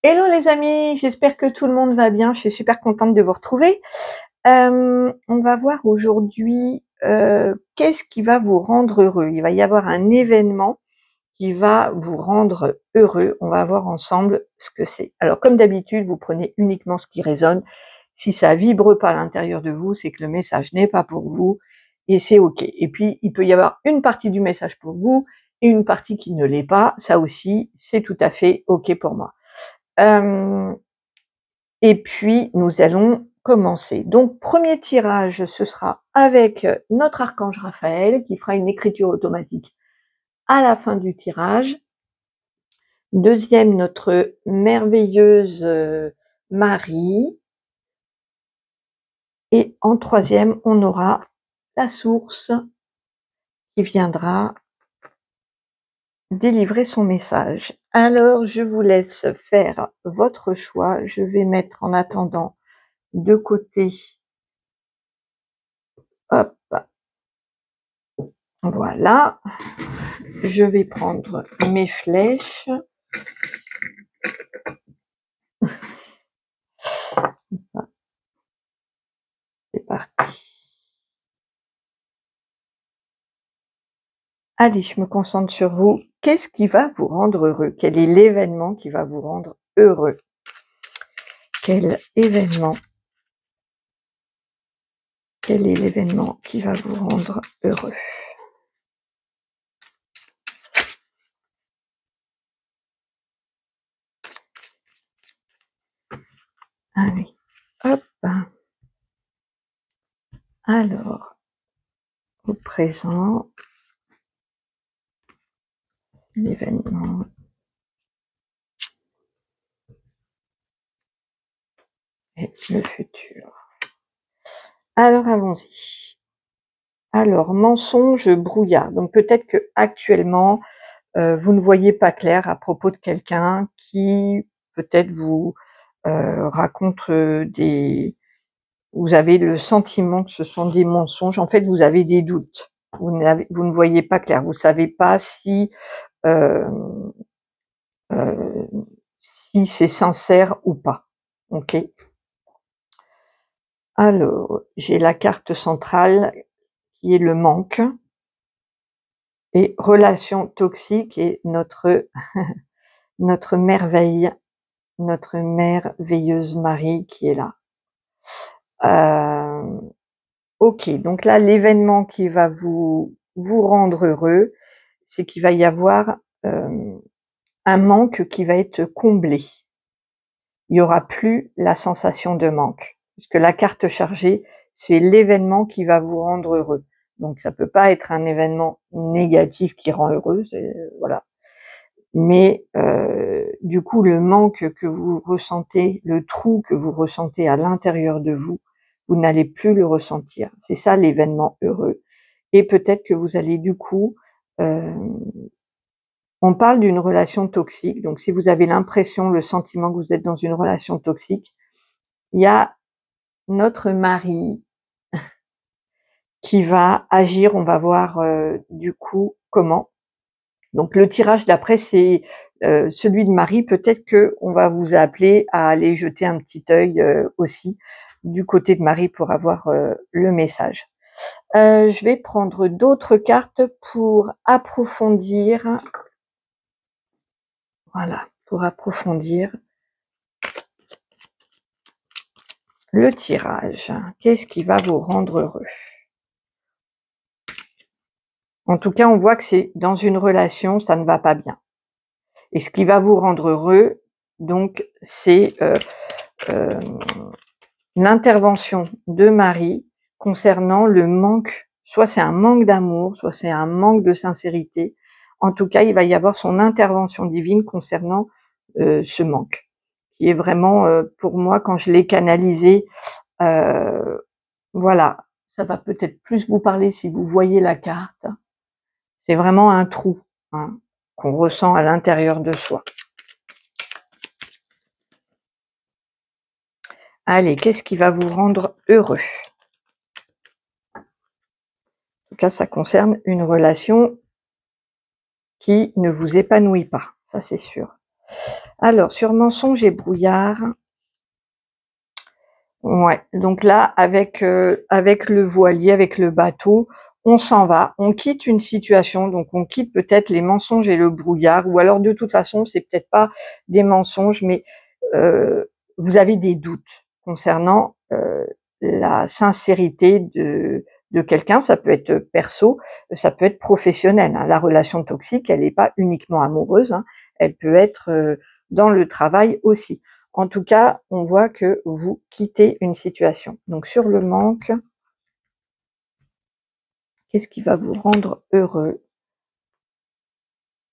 Hello les amis, j'espère que tout le monde va bien, je suis super contente de vous retrouver. On va voir aujourd'hui qu'est-ce qui va vous rendre heureux. Il va y avoir un événement qui va vous rendre heureux. On va voir ensemble ce que c'est. Alors comme d'habitude, vous prenez uniquement ce qui résonne. Si ça vibre pas à l'intérieur de vous, c'est que le message n'est pas pour vous et c'est ok. Et puis il peut y avoir une partie du message pour vous et une partie qui ne l'est pas. Ça aussi, c'est tout à fait ok pour moi. Et puis nous allons commencer. Donc premier tirage, ce sera avec notre archange Raphaël qui fera une écriture automatique à la fin du tirage. Deuxième, notre merveilleuse Marie. Et en troisième, on aura la source qui viendra délivrer son message. Alors, je vous laisse faire votre choix. Je vais mettre en attendant de côté. Hop. Voilà. Je vais prendre mes flèches. C'est parti. Allez, je me concentre sur vous. Qu'est-ce qui va vous rendre heureux? Quel est l'événement qui va vous rendre heureux? Quel événement? Quel est l'événement qui va vous rendre heureux? Allez, hop. Alors, au présent, l'événement et le futur. Alors, allons-y. Alors, mensonge, brouillard. Donc, peut-être que actuellement, vous ne voyez pas clair à propos de quelqu'un qui peut-être vous raconte des... Vous avez le sentiment que ce sont des mensonges. En fait, vous avez des doutes. Vous ne voyez pas clair. Vous savez pas si euh, euh, si c'est sincère ou pas. Ok. Alors, j'ai la carte centrale qui est le manque et relation toxique et notre notre merveille, notre merveilleuse Marie qui est là. Ok, donc là, l'événement qui va vous rendre heureux, c'est qu'il va y avoir un manque qui va être comblé. Il n'y aura plus la sensation de manque. Puisque la carte chargée, c'est l'événement qui va vous rendre heureux. Donc ça peut pas être un événement négatif qui rend heureux, voilà. Mais du coup, le manque que vous ressentez, le trou que vous ressentez à l'intérieur de vous, vous n'allez plus le ressentir. C'est ça l'événement heureux. Et peut-être que vous allez du coup, on parle d'une relation toxique. Donc si vous avez l'impression, le sentiment que vous êtes dans une relation toxique, il y a notre mari qui va agir. On va voir du coup comment. Donc le tirage d'après, c'est celui de Marie. Peut-être que on va vous appeler à aller jeter un petit œil aussi du côté de Marie pour avoir le message. Je vais prendre d'autres cartes pour approfondir. Voilà, pour approfondir le tirage. Qu'est-ce qui va vous rendre heureux? En tout cas, on voit que c'est dans une relation, ça ne va pas bien. Et ce qui va vous rendre heureux, donc, c'est l'intervention de Marie concernant le manque, soit c'est un manque d'amour, soit c'est un manque de sincérité. En tout cas, il va y avoir son intervention divine concernant ce manque, qui est vraiment, pour moi, quand je l'ai canalisé, voilà, ça va peut-être plus vous parler si vous voyez la carte. C'est vraiment un trou hein, qu'on ressent à l'intérieur de soi. Allez, qu'est-ce qui va vous rendre heureux? En tout cas, ça concerne une relation qui ne vous épanouit pas, ça c'est sûr. Alors, sur mensonge et brouillard, ouais, donc là, avec le voilier, avec le bateau, on s'en va, on quitte une situation, donc on quitte peut-être les mensonges et le brouillard, ou alors de toute façon, c'est peut-être pas des mensonges, mais vous avez des doutes concernant la sincérité de quelqu'un. Ça peut être perso, ça peut être professionnel, hein. La relation toxique, elle n'est pas uniquement amoureuse, hein, elle peut être dans le travail aussi. En tout cas, on voit que vous quittez une situation. Donc sur le manque, qu'est-ce qui va vous rendre heureux?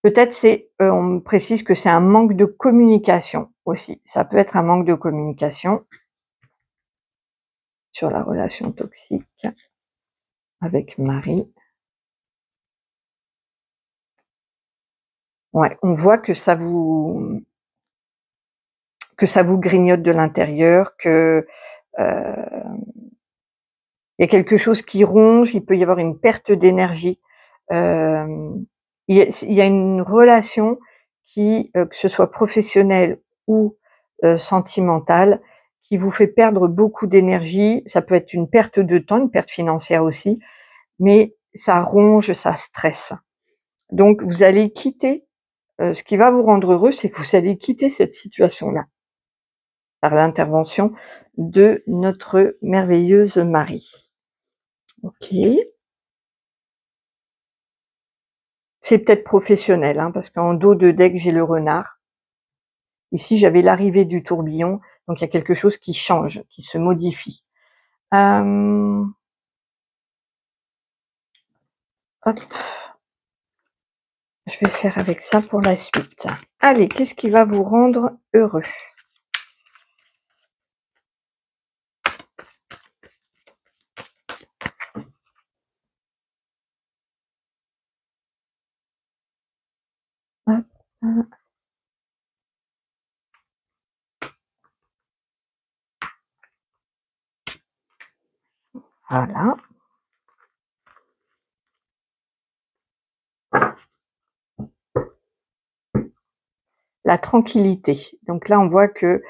Peut-être on me précise que c'est un manque de communication aussi. Ça peut être un manque de communication sur la relation toxique avec Marie. Ouais, on voit que ça vous grignote de l'intérieur, que il y a quelque chose qui ronge, il peut y avoir une perte d'énergie. Il y a une relation qui, que ce soit professionnelle ou sentimentale, qui vous fait perdre beaucoup d'énergie. Ça peut être une perte de temps, une perte financière aussi, mais ça ronge, ça stresse. Donc vous allez quitter, ce qui va vous rendre heureux, c'est que vous allez quitter cette situation-là, par l'intervention de notre merveilleuse Marie. OK. C'est peut-être professionnel, hein, parce qu'en dos de deck, j'ai le renard. Ici, j'avais l'arrivée du tourbillon, donc il y a quelque chose qui change, qui se modifie. Hop. Je vais faire avec ça pour la suite. Allez, qu'est-ce qui va vous rendre heureux? Hop. Voilà. La tranquillité. Donc là, on voit que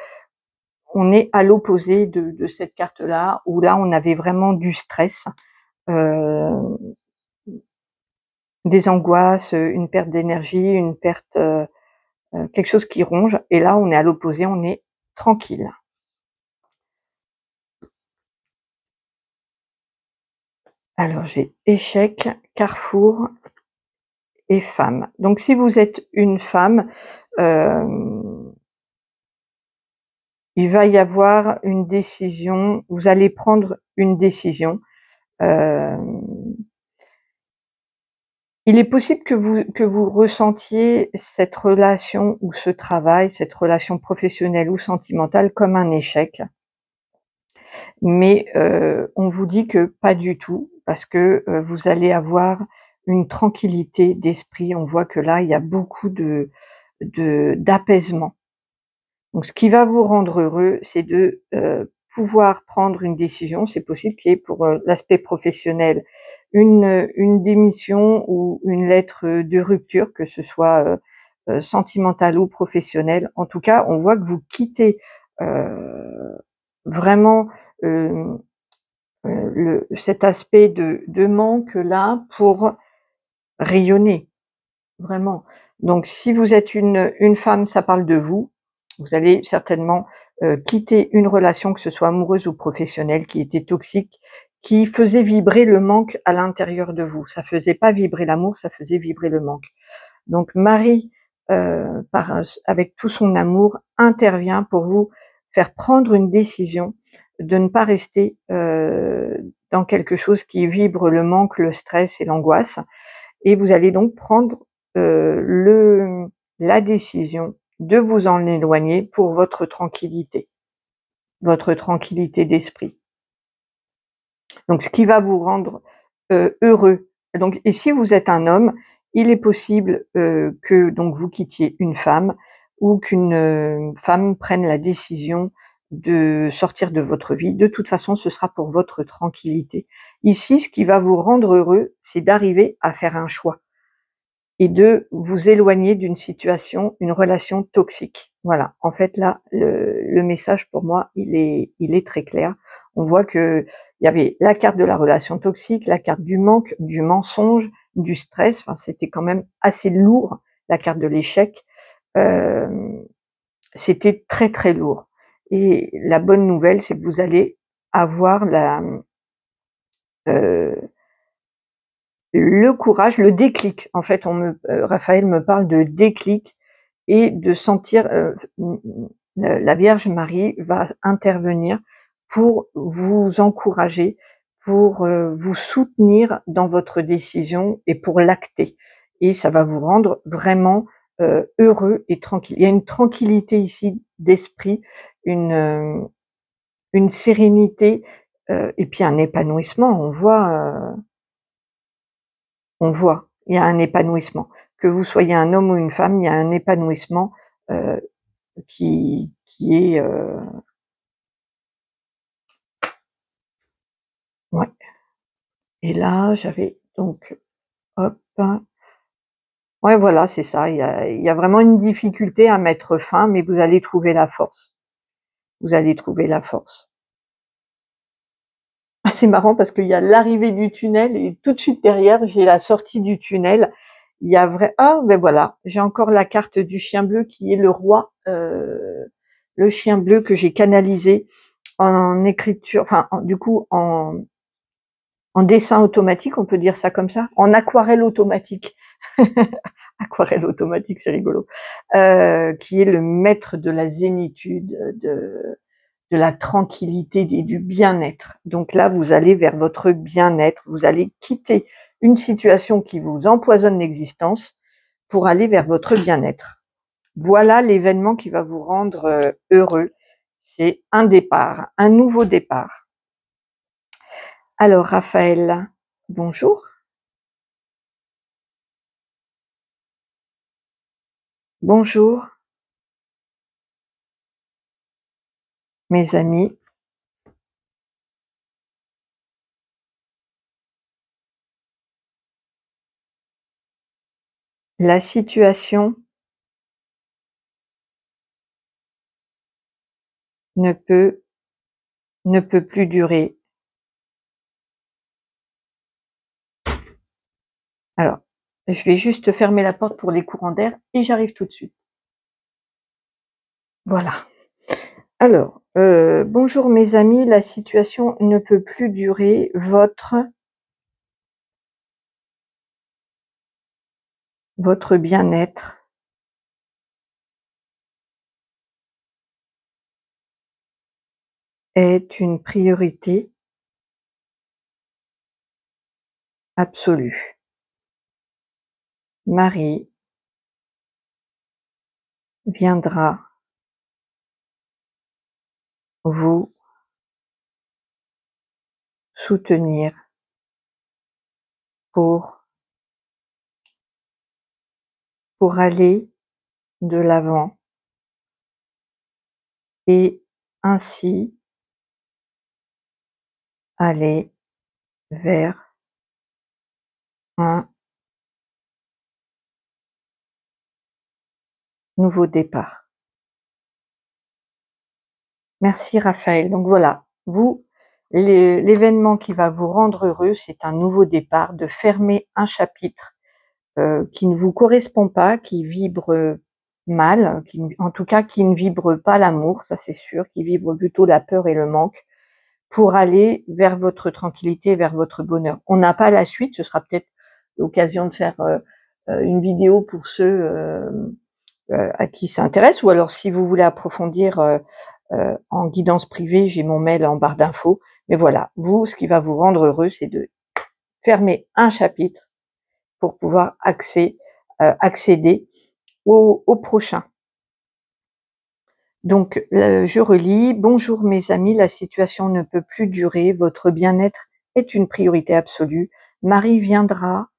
on est à l'opposé de cette carte-là, où là, on avait vraiment du stress, des angoisses, une perte d'énergie, une perte, quelque chose qui ronge. Et là, on est à l'opposé, on est tranquille. Alors, j'ai échec, carrefour et femme. Donc, si vous êtes une femme, il va y avoir une décision, vous allez prendre une décision. Il est possible que vous ressentiez cette relation ou ce travail, cette relation professionnelle ou sentimentale comme un échec. Mais on vous dit que pas du tout, parce que vous allez avoir une tranquillité d'esprit. On voit que là, il y a beaucoup d'apaisement. Donc ce qui va vous rendre heureux, c'est de pouvoir prendre une décision. C'est possible qu'il y ait pour l'aspect professionnel une démission ou une lettre de rupture, que ce soit sentimentale ou professionnelle. En tout cas, on voit que vous quittez vraiment euh, cet aspect de manque là pour rayonner, vraiment. Donc si vous êtes une femme, ça parle de vous. Vous allez certainement quitter une relation, que ce soit amoureuse ou professionnelle, qui était toxique, qui faisait vibrer le manque à l'intérieur de vous. Ça faisait pas vibrer l'amour, ça faisait vibrer le manque. Donc Marie, avec tout son amour, intervient pour vous faire prendre une décision de ne pas rester dans quelque chose qui vibre le manque, le stress et l'angoisse. Et vous allez donc prendre la décision de vous en éloigner pour votre tranquillité d'esprit. Donc ce qui va vous rendre heureux. Donc, et si vous êtes un homme, il est possible que donc vous quittiez une femme, ou qu'une femme prenne la décision de sortir de votre vie. De toute façon, ce sera pour votre tranquillité. Ici, ce qui va vous rendre heureux, c'est d'arriver à faire un choix. et de vous éloigner d'une situation, une relation toxique. Voilà, en fait là, le message pour moi, il est très clair. On voit que il y avait la carte de la relation toxique, la carte du manque, du mensonge, du stress, enfin c'était quand même assez lourd, la carte de l'échec, c'était très, très lourd et la bonne nouvelle, c'est que vous allez avoir heu le courage, le déclic. En fait, Raphaël me parle de déclic et de sentir, la Vierge Marie va intervenir pour vous encourager, pour, vous soutenir dans votre décision et pour l'acter et ça va vous rendre vraiment, heureux et tranquille. Il y a une tranquillité ici d'esprit, une sérénité, et puis un épanouissement. Il y a un épanouissement. Que vous soyez un homme ou une femme, il y a un épanouissement, heu, qui est, ouais. Et là, j'avais donc hop, ouais, voilà, c'est ça. Il y a vraiment une difficulté à mettre fin, mais vous allez trouver la force. Vous allez trouver la force. Ah, c'est marrant parce qu'il y a l'arrivée du tunnel et tout de suite derrière, j'ai la sortie du tunnel. Il y a vrai ah, ben voilà, j'ai encore la carte du chien bleu qui est le roi, le chien bleu que j'ai canalisé en écriture, enfin, du coup, en dessin automatique, on peut dire ça comme ça? En aquarelle automatique. Aquarelle automatique, c'est rigolo. Qui est le maître de la zénitude, de la tranquillité et du bien-être. Donc là, vous allez vers votre bien-être, vous allez quitter une situation qui vous empoisonne l'existence pour aller vers votre bien-être. Voilà l'événement qui va vous rendre heureux. C'est un départ, un nouveau départ. Alors Raphaël, bonjour. Bonjour mes amis. La situation ne peut ne peut plus durer. Alors, je vais juste fermer la porte pour les courants d'air et j'arrive tout de suite. Voilà. Alors, bonjour mes amis, la situation ne peut plus durer. Votre bien-être est une priorité absolue. Marie viendra vous soutenir pour aller de l'avant et ainsi aller vers un nouveau départ. Merci Raphaël. Donc voilà, l'événement qui va vous rendre heureux, c'est un nouveau départ, de fermer un chapitre qui ne vous correspond pas, qui vibre mal, en tout cas qui ne vibre pas l'amour, ça c'est sûr, qui vibre plutôt la peur et le manque, pour aller vers votre tranquillité, vers votre bonheur. On n'a pas la suite, ce sera peut-être l'occasion de faire une vidéo pour ceux à qui ça intéresse, ou alors si vous voulez approfondir en guidance privée, j'ai mon mail en barre d'infos. Mais voilà, vous, ce qui va vous rendre heureux, c'est de fermer un chapitre pour pouvoir accéder au prochain. Donc, je relis. Bonjour mes amis, la situation ne peut plus durer. Votre bien-être est une priorité absolue. Marie viendra,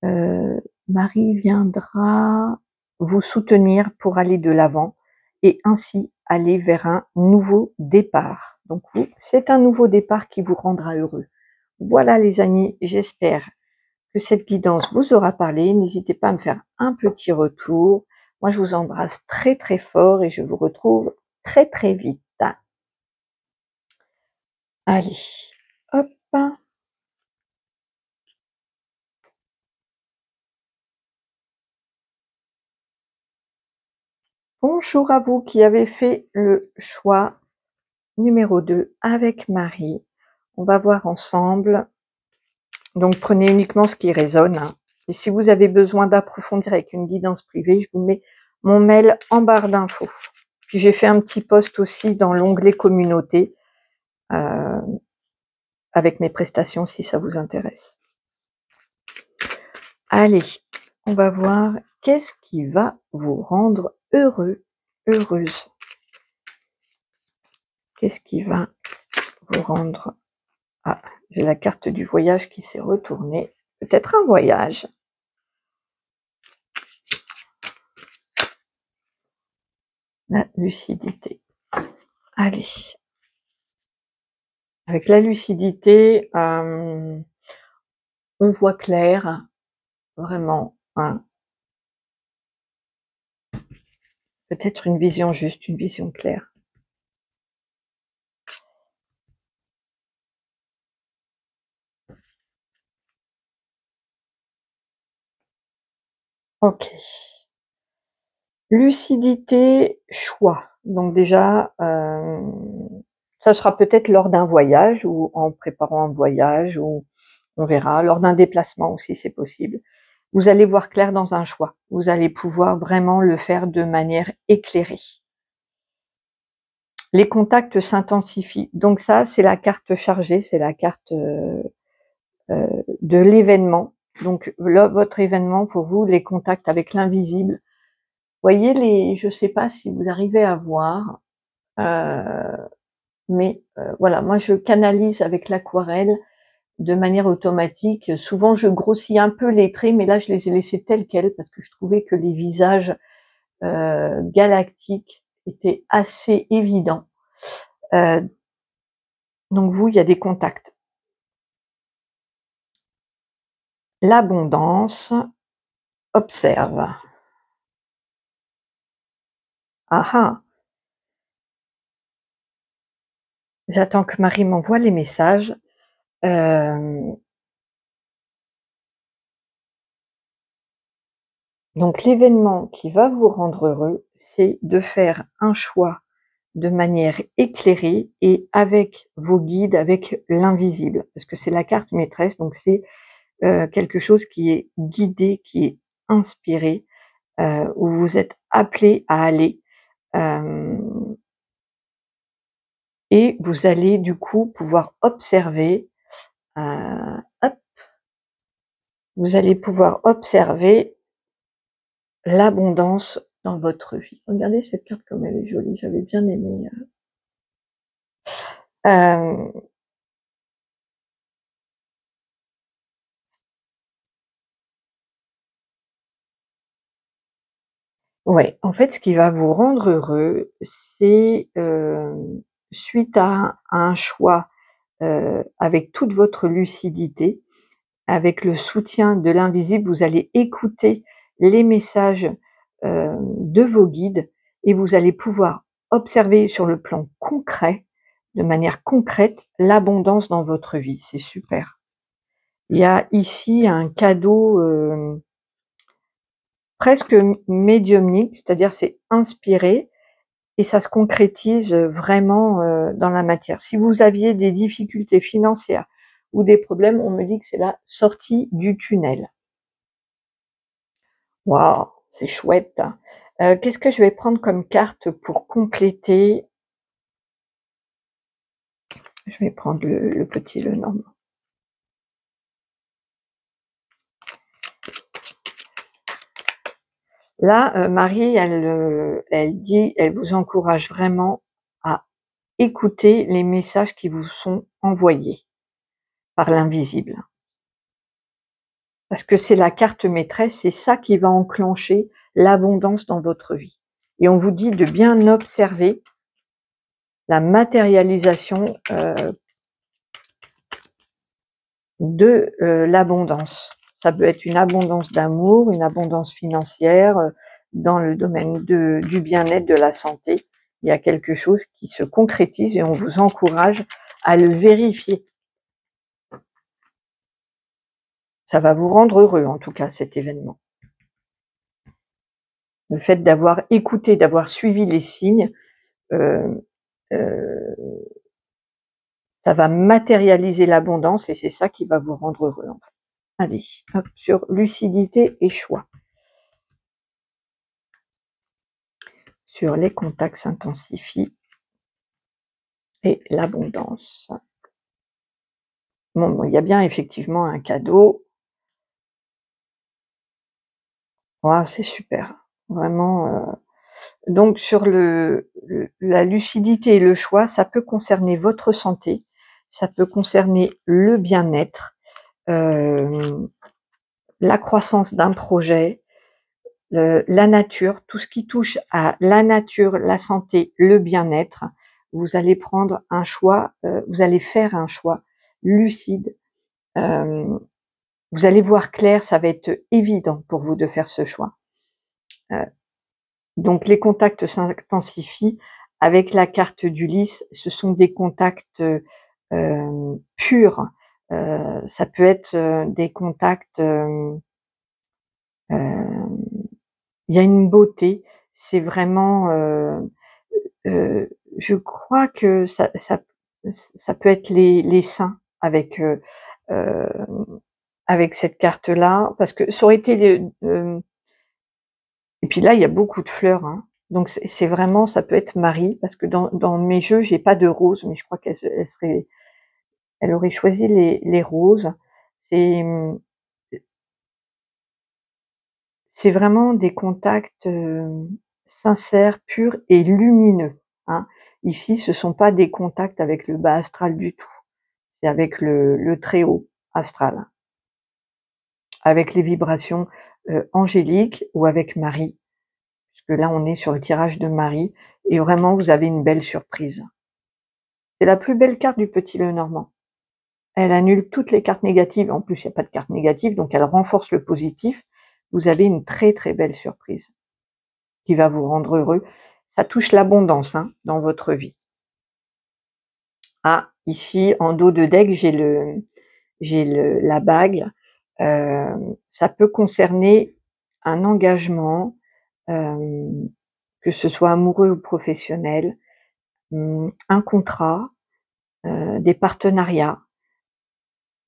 euh, Marie viendra vous soutenir pour aller de l'avant et ainsi aller vers un nouveau départ. Donc vous, c'est un nouveau départ qui vous rendra heureux. Voilà les amis, j'espère que cette guidance vous aura parlé. N'hésitez pas à me faire un petit retour. Moi, je vous embrasse très très fort et je vous retrouve très très vite. Allez, hop. Bonjour à vous qui avez fait le choix numéro 2 avec Marie. On va voir ensemble. Donc prenez uniquement ce qui résonne. Et si vous avez besoin d'approfondir avec une guidance privée, je vous mets mon mail en barre d'infos. Puis j'ai fait un petit post aussi dans l'onglet communauté avec mes prestations si ça vous intéresse. Allez, on va voir qu'est-ce qui va vous rendre heureux, heureuse. Qu'est-ce qui va vous rendre... Ah, j'ai la carte du voyage qui s'est retournée. Peut-être un voyage. La lucidité. Allez. Avec la lucidité, on voit clair, vraiment. Hein. Peut-être une vision juste, une vision claire. Ok. Lucidité, choix. Donc déjà, ça sera peut-être lors d'un voyage ou en préparant un voyage ou on verra, lors d'un déplacement aussi c'est possible. Vous allez voir clair dans un choix. Vous allez pouvoir vraiment le faire de manière éclairée. Les contacts s'intensifient. Donc ça, c'est la carte chargée, c'est la carte de l'événement. Donc là, votre événement pour vous, les contacts avec l'invisible. Voyez les, je sais pas si vous arrivez à voir, mais voilà, moi je canalise avec l'aquarelle de manière automatique. Souvent je grossis un peu les traits, mais là je les ai laissés tels quels parce que je trouvais que les visages galactiques étaient assez évidents. Donc vous, il y a des contacts. L'abondance, observe. Ah ah. J'attends que Marie m'envoie les messages. Donc l'événement qui va vous rendre heureux, c'est de faire un choix de manière éclairée et avec vos guides, avec l'invisible. Parce que c'est la carte maîtresse, donc c'est quelque chose qui est guidé, qui est inspiré, où vous êtes appelé à aller. Et vous allez du coup pouvoir observer, hop, vous allez pouvoir observer l'abondance dans votre vie. Regardez cette carte comme elle est jolie, j'avais bien aimé. Ouais, en fait, ce qui va vous rendre heureux, c'est suite à un choix avec toute votre lucidité, avec le soutien de l'invisible, vous allez écouter les messages de vos guides et vous allez pouvoir observer sur le plan concret, de manière concrète, l'abondance dans votre vie. C'est super. Il y a ici un cadeau presque médiumnique, c'est-à-dire c'est inspiré et ça se concrétise vraiment dans la matière. Si vous aviez des difficultés financières ou des problèmes, on me dit que c'est la sortie du tunnel. Waouh, c'est chouette. Qu'est-ce que je vais prendre comme carte pour compléter? Je vais prendre le petit Lenormand. Là, Marie, elle dit, elle vous encourage vraiment à écouter les messages qui vous sont envoyés par l'invisible. Parce que c'est la carte maîtresse, c'est ça qui va enclencher l'abondance dans votre vie. Et on vous dit de bien observer la matérialisation de l'abondance. Ça peut être une abondance d'amour, une abondance financière, dans le domaine du bien-être, de la santé. Il y a quelque chose qui se concrétise et on vous encourage à le vérifier. Ça va vous rendre heureux, en tout cas, cet événement. Le fait d'avoir écouté, d'avoir suivi les signes, euh, ça va matérialiser l'abondance et c'est ça qui va vous rendre heureux. En fait. Allez, hop, sur lucidité et choix. Sur les contacts s'intensifient et l'abondance. Bon, il y a bien effectivement un cadeau. Ouais, c'est super. Vraiment. Donc sur la lucidité et le choix, ça peut concerner votre santé, ça peut concerner le bien-être, la croissance d'un projet, la nature, tout ce qui touche à la nature, la santé, le bien-être. Vous allez prendre un choix, vous allez faire un choix lucide. Vous allez voir clair, ça va être évident pour vous de faire ce choix. Donc les contacts s'intensifient. Avec la carte d'Ulysse, ce sont des contacts purs. Ça peut être des contacts, il y a une beauté, c'est vraiment, je crois que ça peut être les saints heu, avec cette carte-là, parce que ça aurait été et puis là, il y a beaucoup de fleurs, hein. Donc c'est vraiment, ça peut être Marie, parce que dans mes jeux, j'ai pas de roses, mais je crois elle aurait choisi les roses. C'est, c'est vraiment des contacts, sincères, purs et lumineux, hein. Ici, ce sont pas des contacts avec le bas astral du tout, c'est avec le très haut astral, avec les vibrations, angéliques ou avec Marie, puisque là, on est sur le tirage de Marie et vraiment, vous avez une belle surprise. C'est la plus belle carte du Petit Lenormand. Elle annule toutes les cartes négatives. En plus, il n'y a pas de carte négative, donc elle renforce le positif. Vous avez une très, très belle surprise qui va vous rendre heureux. Ça touche l'abondance, hein, dans votre vie. Ah, ici, en dos de deck, j'ai la bague. Ça peut concerner un engagement, que ce soit amoureux ou professionnel, un contrat, des partenariats.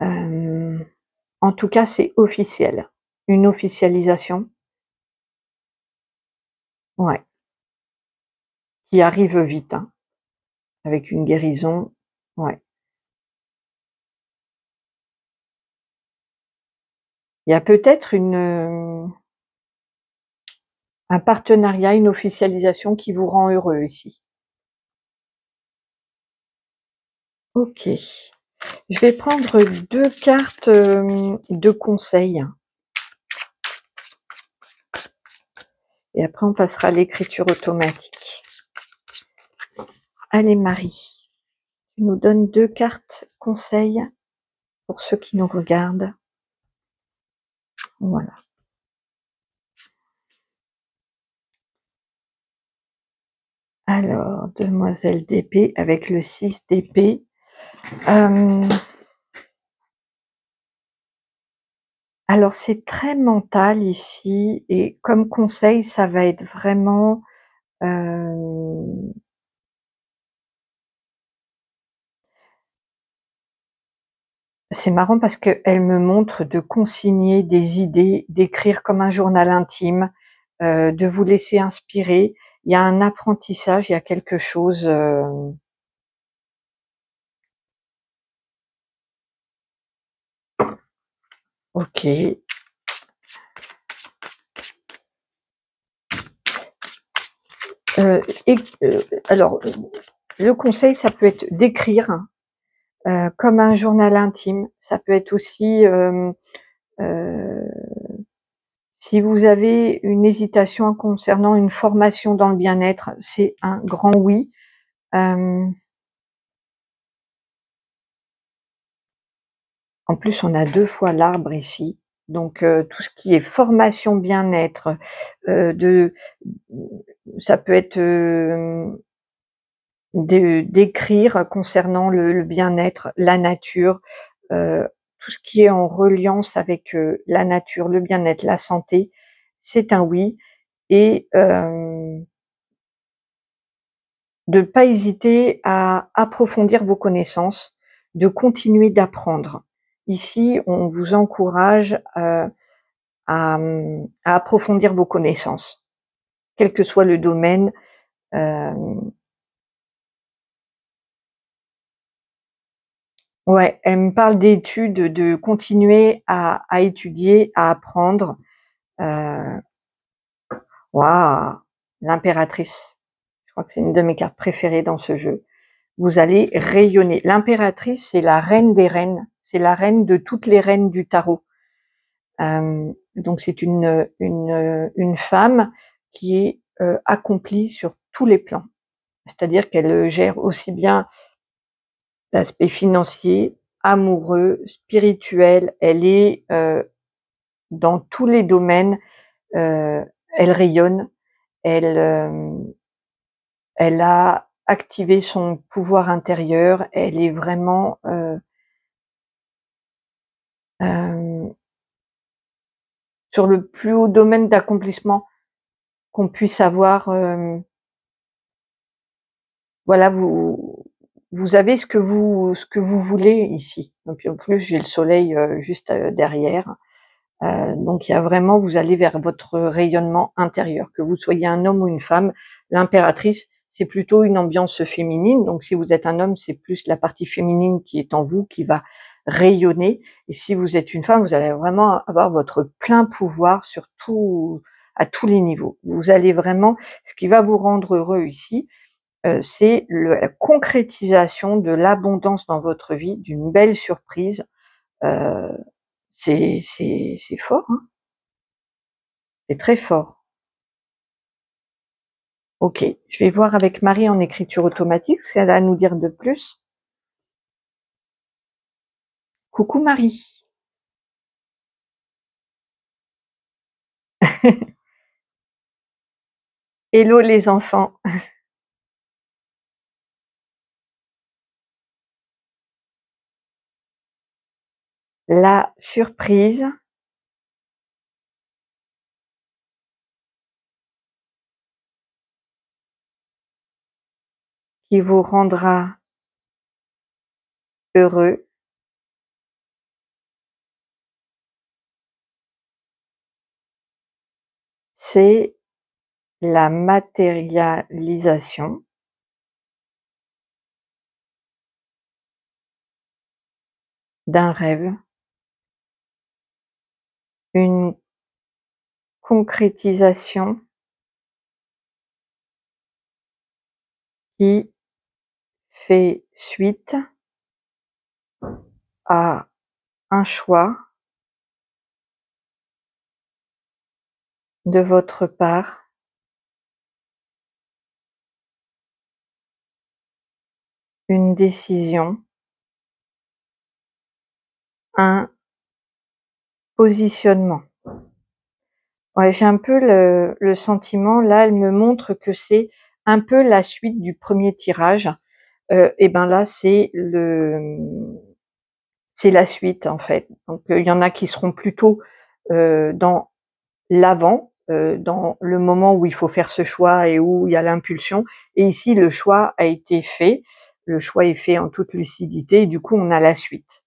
En tout cas, c'est officiel. Une officialisation, ouais, qui arrive vite, hein, avec une guérison, ouais. Il y a peut-être un partenariat, une officialisation qui vous rend heureux ici. OK. Je vais prendre 2 cartes, de conseils et après on passera à l'écriture automatique. Allez Marie, tu nous donnes 2 cartes conseils pour ceux qui nous regardent. Voilà. Alors, demoiselle d'épée avec le 6 d'épée. Alors c'est très mental ici et comme conseil, ça va être vraiment, c'est marrant parce qu'elle me montre de consigner des idées, d'écrire comme un journal intime, de vous laisser inspirer. Il y a un apprentissage, il y a quelque chose, OK. Et alors, le conseil, ça peut être d'écrire, comme un journal intime. Ça peut être aussi, heu, si vous avez une hésitation concernant une formation dans le bien-être, c'est un grand oui. Hem, en plus, on a 2 fois l'arbre ici. Donc tout ce qui est formation bien-être, ça peut être, d'écrire concernant le bien-être, la nature, tout ce qui est en reliance avec, la nature, le bien-être, la santé, c'est un oui. Et de pas hésiter à approfondir vos connaissances, de continuer d'apprendre. Ici, on vous encourage, à approfondir vos connaissances, quel que soit le domaine. Hem, ouais, elle me parle d'études, de continuer à étudier, à apprendre. Heu, Waouh! L'impératrice. Je crois que c'est une de mes cartes préférées dans ce jeu. Vous allez rayonner. L'impératrice, c'est la reine des reines, c'est la reine de toutes les reines du tarot. Donc c'est une femme qui est, accomplie sur tous les plans. C'est-à-dire qu'elle, gère aussi bien l'aspect financier, amoureux, spirituel, elle est, dans tous les domaines, heu, elle rayonne, elle, elle a activé son pouvoir intérieur, elle est vraiment, hem, sur le plus haut domaine d'accomplissement qu'on puisse avoir. Voilà, vous avez ce que vous voulez ici. Et puis en plus, j'ai le soleil, juste, derrière. Donc il y a vraiment, vous allez vers votre rayonnement intérieur. Que vous soyez un homme ou une femme, l'impératrice, c'est plutôt une ambiance féminine. Donc si vous êtes un homme, c'est plus la partie féminine qui est en vous, qui va rayonner. Et si vous êtes une femme, vous allez vraiment avoir votre plein pouvoir sur tout, à tous les niveaux. Vous allez vraiment, ce qui va vous rendre heureux ici, c'est la concrétisation de l'abondance dans votre vie, d'une belle surprise. Heu, c'est fort, hein, c'est très fort. OK, je vais voir avec Marie en écriture automatique ce qu'elle a à nous dire de plus. Coucou Marie. Hello les enfants. La surprise qui vous rendra heureux, c'est la matérialisation d'un rêve, une concrétisation qui fait suite à un choix de votre part, une décision, un positionnement. Ouais, j'ai un peu le sentiment, là, elle me montre que c'est un peu la suite du premier tirage. Et ben là, c'est la suite, en fait. Donc, il y en a qui seront plutôt, dans l'avant, dans le moment où il faut faire ce choix et où il y a l'impulsion. Et ici, le choix a été fait. Le choix est fait en toute lucidité et du coup, on a la suite.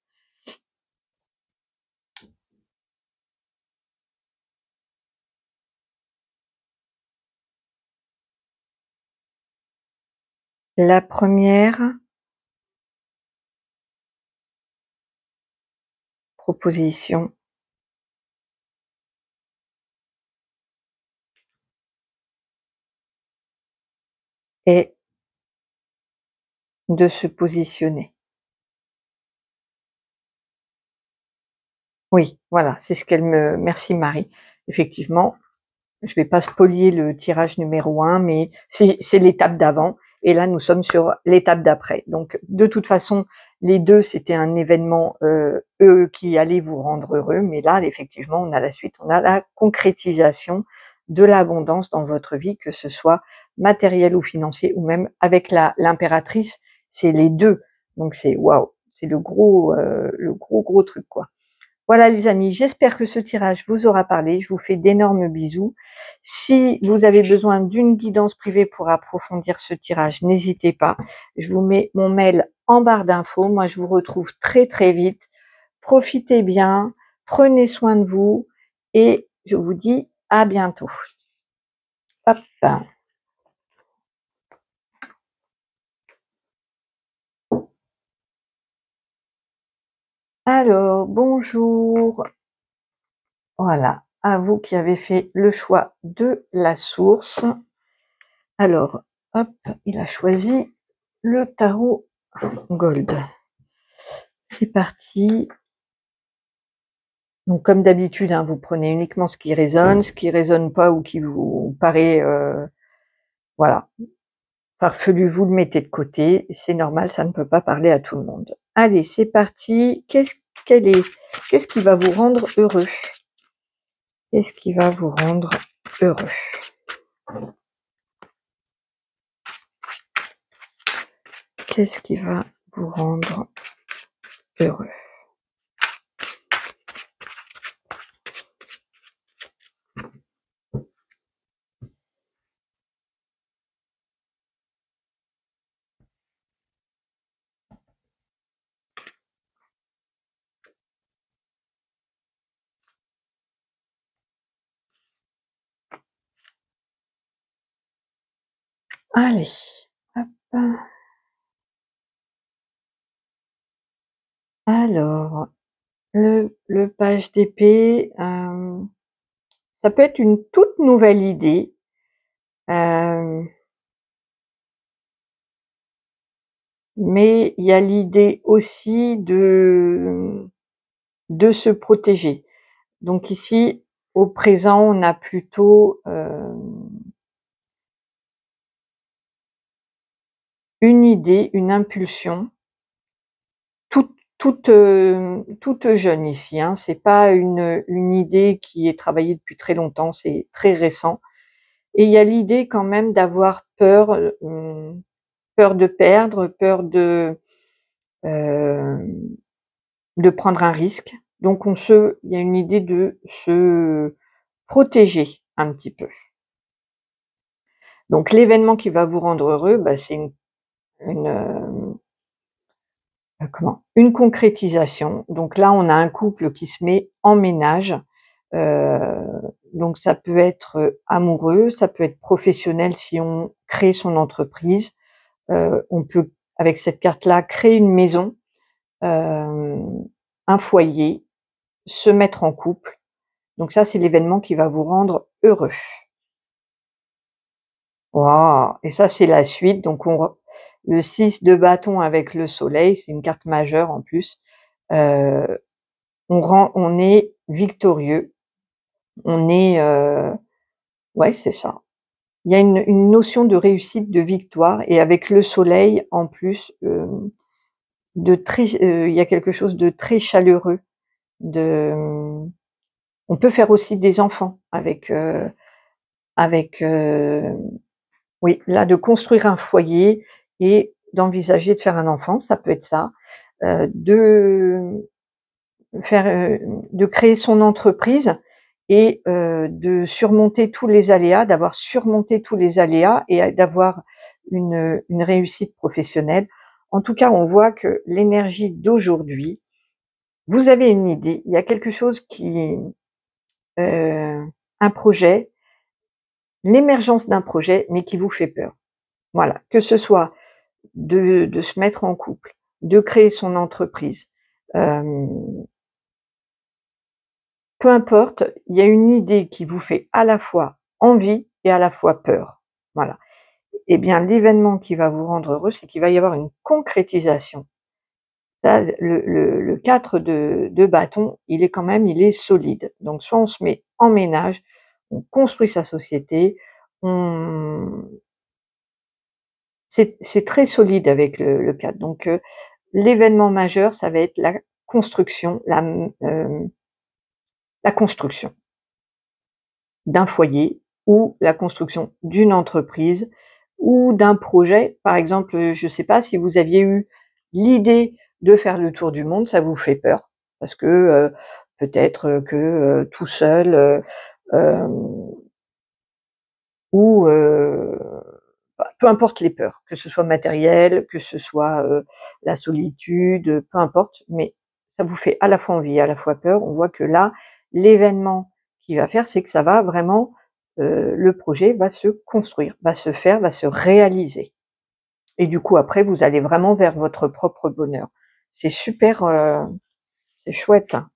La première proposition est de se positionner. Oui, voilà, c'est ce qu'elle me merci Marie. Effectivement, je vais pas spolier le tirage numéro 1, mais c'est l'étape d'avant et là, nous sommes sur l'étape d'après. Donc de toute façon, Les 2, c'était un événement qui allait vous rendre heureux, mais là, effectivement, on a la suite, on a la concrétisation de l'abondance dans votre vie, que ce soit matériel ou financier, ou même avec l'impératrice, c'est les 2. Donc c'est waouh, c'est le gros truc, quoi. Voilà les amis, j'espère que ce tirage vous aura parlé. Je vous fais d'énormes bisous. Si vous avez besoin d'une guidance privée pour approfondir ce tirage, n'hésitez pas. Je vous mets mon mail en barre d'infos. Moi, je vous retrouve très très vite. Profitez bien, prenez soin de vous et je vous dis à bientôt. Hop. Alors, bonjour. Voilà, à vous qui avez fait le choix de la source. Alors, hop, il a choisi le tarot Gold. C'est parti. Donc, comme d'habitude, hein, vous prenez uniquement ce qui résonne pas ou qui vous paraît, voilà, farfelu, vous le mettez de côté. C'est normal, ça ne peut pas parler à tout le monde. Allez, c'est parti. Qu'est-ce qui va vous rendre heureux? Qu'est-ce qui va vous rendre heureux? Qu'est-ce qui va vous rendre heureux? Allez, hop. Alors, le page d'épée, ça peut être une toute nouvelle idée. Mais il y a l'idée aussi de se protéger. Donc ici, au présent, on a plutôt une idée, une impulsion, toute jeune ici, hein. C'est pas une idée qui est travaillée depuis très longtemps, c'est très récent. Et il y a l'idée quand même d'avoir peur, peur de perdre, peur euh, de prendre un risque. Donc il y a une idée de se protéger un petit peu. Donc l'événement qui va vous rendre heureux, bah, c'est une concrétisation. Donc là, on a un couple qui se met en ménage. Euh, donc ça peut être amoureux, ça peut être professionnel si on crée son entreprise. On peut, avec cette carte-là, créer une maison, un foyer, se mettre en couple. Donc ça, c'est l'événement qui va vous rendre heureux. Waouh! Et ça, c'est la suite. Donc le 6 de bâton avec le soleil, c'est une carte majeure en plus. On est victorieux. On est, ouais, c'est ça. Il y a une notion de réussite, de victoire, et avec le soleil en plus, il y a quelque chose de très chaleureux. On peut faire aussi des enfants avec oui, là, de construire un foyer et d'envisager de faire un enfant, ça peut être ça. De créer son entreprise et de surmonter tous les aléas, d'avoir surmonté tous les aléas et d'avoir une réussite professionnelle. En tout cas, on voit que l'énergie d'aujourd'hui, vous avez une idée, il y a quelque chose un projet, l'émergence d'un projet, mais qui vous fait peur. Voilà, que ce soit de se mettre en couple, de créer son entreprise, peu importe, il y a une idée qui vous fait à la fois envie et à la fois peur. Voilà. Eh bien, l'événement qui va vous rendre heureux, c'est qu'il va y avoir une concrétisation. Ça, le 4 de bâton, il est solide. Donc, soit on se met en ménage, on construit sa société, c'est très solide avec le 4. Donc, l'événement majeur, ça va être la construction, la construction d'un foyer ou la construction d'une entreprise ou d'un projet. Par exemple, je ne sais pas si vous aviez eu l'idée de faire le tour du monde, ça vous fait peur parce que, peut-être, que, tout seul, hem, ou, bah, peu importe les peurs, que ce soit matériel, que ce soit, la solitude, peu importe, mais ça vous fait à la fois envie, à la fois peur. On voit que là, l'événement qu'il va faire, c'est que ça va vraiment, le projet va se construire, va se faire, va se réaliser et du coup après vous allez vraiment vers votre propre bonheur. C'est super, c'est chouette, hein.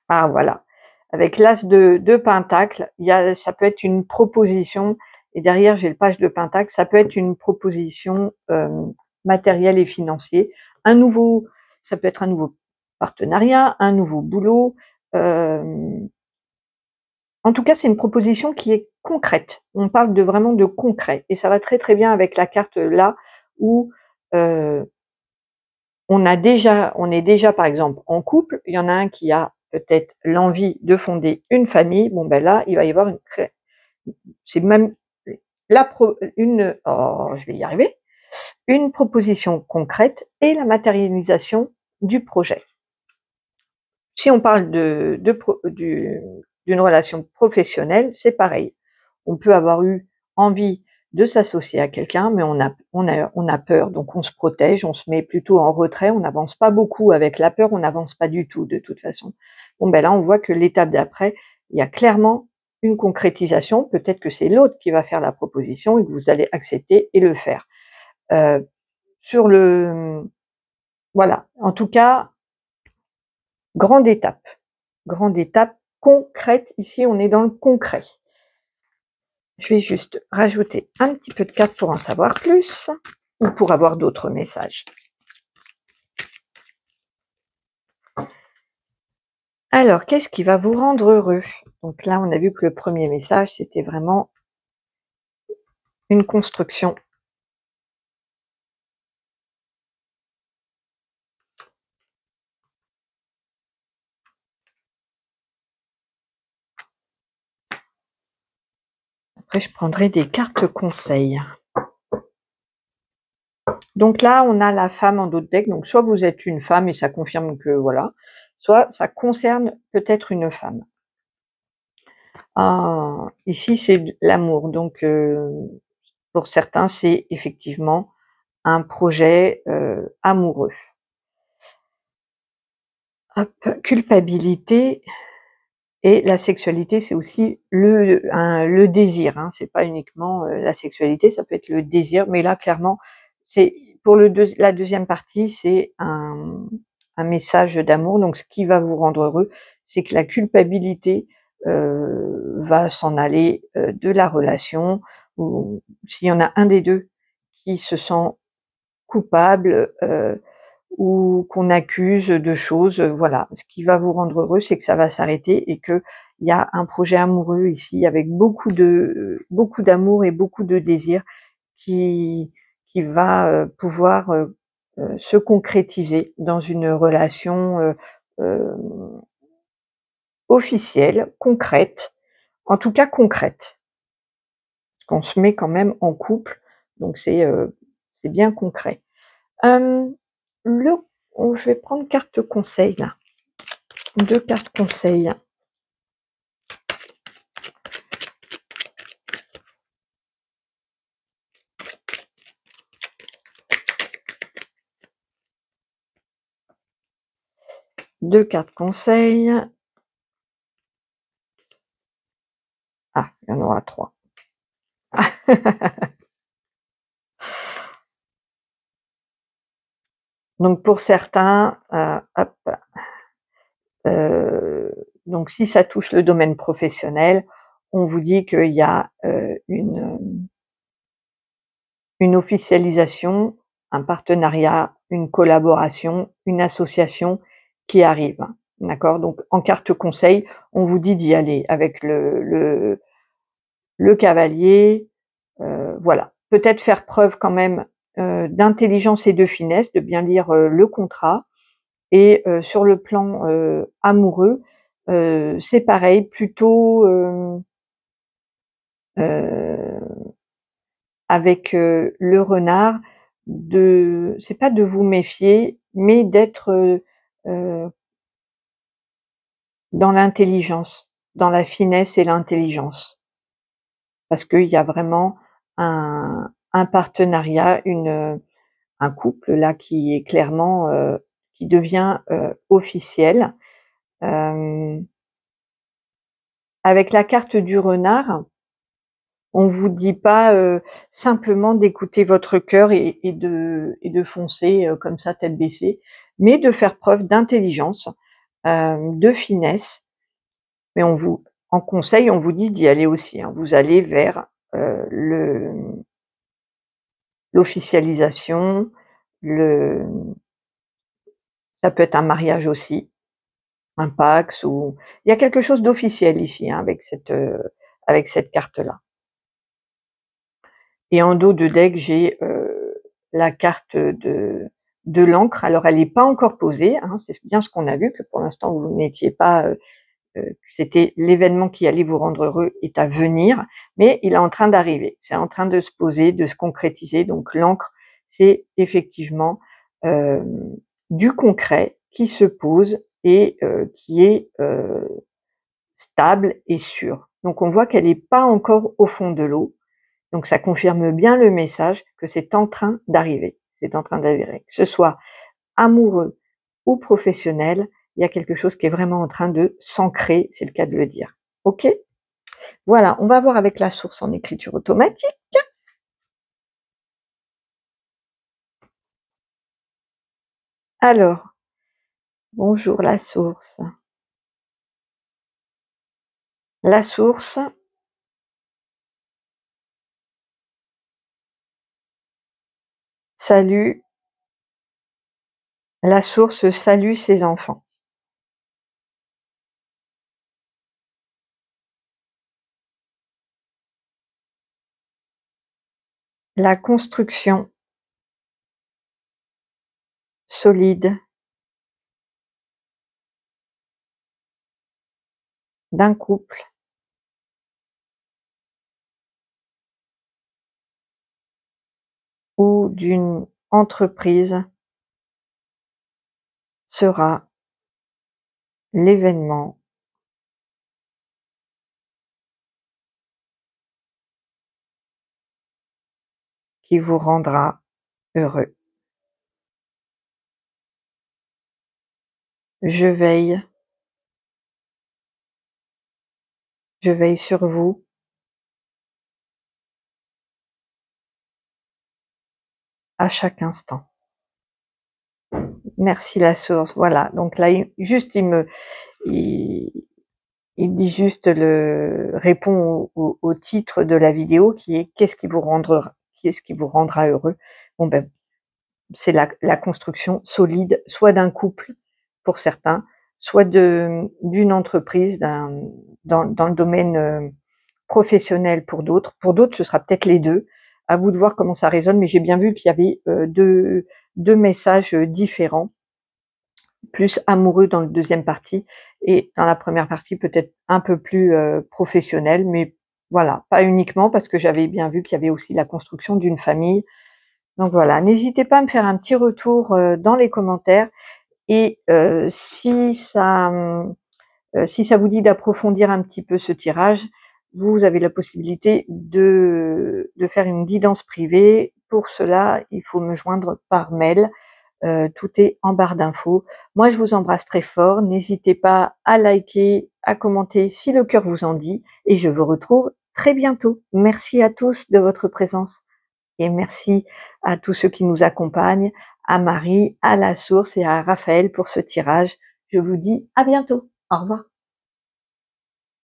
Ah voilà. Avec l'as de pentacle, il y a ça peut être une proposition et derrière j'ai le page de pentacle, ça peut être une proposition, matérielle et financier. Un nouveau Ça peut être un nouveau partenariat, un nouveau boulot, hem, en tout cas, c'est une proposition qui est concrète. On parle de vraiment de concret et ça va très, très bien avec la carte là où, heu on est déjà, par exemple, en couple, il y en a un qui a peut-être l'envie de fonder une famille, bon ben là, il va y avoir c'est même la pro une oh, je vais y arriver, une proposition concrète et la matérialisation du projet. Si on parle d'une relation professionnelle, c'est pareil. On peut avoir eu envie de s'associer à quelqu'un, mais on a peur, donc on se protège, on se met plutôt en retrait, on n'avance pas beaucoup avec la peur, on n'avance pas du tout de toute façon. Bon ben là, on voit que l'étape d'après, il y a clairement une concrétisation, peut-être que c'est l'autre qui va faire la proposition et que vous allez accepter et le faire. Heu, sur le Voilà, en tout cas, grande étape. Grande étape concrète, ici on est dans le concret. Je vais juste rajouter un petit peu de cartes pour en savoir plus ou pour avoir d'autres messages. Alors, qu'est-ce qui va vous rendre heureux? Donc là, on a vu que le premier message, c'était vraiment une construction. Après, je prendrai des cartes conseils. Donc là, on a la femme en dos de deck. Donc soit vous êtes une femme et ça confirme que voilà, soit ça concerne peut-être une femme. Ah, ici, c'est l'amour. Donc, pour certains, c'est effectivement un projet, amoureux. Hop, culpabilité et la sexualité, c'est aussi le désir, hein. C'est pas uniquement, la sexualité, ça peut être le désir, mais là, clairement, c'est pour la deuxième partie, c'est un message d'amour. Donc ce qui va vous rendre heureux, c'est que la culpabilité, va s'en aller, de la relation ou s'il y en a un des 2 qui se sent coupable, ou qu'on accuse de choses, voilà. Ce qui va vous rendre heureux, c'est que ça va s'arrêter et qu'il y a un projet amoureux ici avec beaucoup d'amour et beaucoup de désir qui qui va, pouvoir, se concrétiser dans une relation, hem, officielle, concrète, en tout cas concrète. Parce qu'on se met quand même en couple, donc c'est bien concret. Hem, le Je vais prendre carte conseil là. 2 cartes conseils. 2 cartes conseils. Ah, il y en aura 3. Donc pour certains, hop, donc si ça touche le domaine professionnel, on vous dit qu'il y a, une officialisation, un partenariat, une collaboration, une association qui arrive. D'accord? Donc en carte conseil, on vous dit d'y aller avec le cavalier, voilà. peut-être faire preuve quand même d'intelligence et de finesse, de bien lire le contrat. Et sur le plan amoureux, c'est pareil, plutôt avec le renard, c'est pas de vous méfier, mais d'être dans l'intelligence, dans la finesse et l'intelligence. Parce qu'il y a vraiment un partenariat, un couple là qui est clairement qui devient officiel. Hem, avec la carte du renard, on vous dit pas simplement d'écouter votre cœur et de foncer comme ça tête baissée, mais de faire preuve d'intelligence, de finesse. Mais en conseil, on vous dit d'y aller aussi, hein. Vous allez vers le l'officialisation, le ça peut être un mariage aussi, un Pacs, ou il y a quelque chose d'officiel ici, hein, avec cette carte-là. Et en dos de deck, j'ai la carte de l'encre. Alors elle n'est pas encore posée, hein, c'est bien ce qu'on a vu, que pour l'instant vous n'étiez pas, que c'était l'événement qui allait vous rendre heureux est à venir, mais il est en train d'arriver. C'est en train de se poser, de se concrétiser. Donc l'encre, c'est effectivement du concret qui se pose et qui est stable et sûr. Donc on voit qu'elle n'est pas encore au fond de l'eau. Donc ça confirme bien le message que c'est en train d'arriver. C'est en train d'arriver. Que ce soit amoureux ou professionnel, il y a quelque chose qui est vraiment en train de s'ancrer, c'est le cas de le dire. OK? Voilà, on va voir avec la source en écriture automatique. Alors, bonjour la source. La source, salue, la source salue ses enfants. La construction solide d'un couple ou d'une entreprise sera l'événement qui vous rendra heureux. Je veille sur vous à chaque instant. Merci la source. Voilà, donc là, il dit juste répond au titre de la vidéo qui est qu'est-ce qui vous rendra heureux. Bon ben, c'est la construction solide, soit d'un couple pour certains, soit d'une entreprise, dans le domaine professionnel pour d'autres. Pour d'autres, ce sera peut-être les deux. À vous de voir comment ça résonne, mais j'ai bien vu qu'il y avait deux messages différents, plus amoureux dans la deuxième partie, et dans la première partie peut-être un peu plus professionnel, mais voilà, pas uniquement, parce que j'avais bien vu qu'il y avait aussi la construction d'une famille. Donc voilà, n'hésitez pas à me faire un petit retour dans les commentaires, et si ça vous dit d'approfondir un petit peu ce tirage, vous avez la possibilité de faire une guidance privée. Pour cela, il faut me joindre par mail. Tout est en barre d'infos. Moi, je vous embrasse très fort. N'hésitez pas à liker, à commenter si le cœur vous en dit. Et je vous retrouve très bientôt. Merci à tous de votre présence. Et merci à tous ceux qui nous accompagnent, à Marie, à la source et à Raphaël pour ce tirage. Je vous dis à bientôt. Au revoir.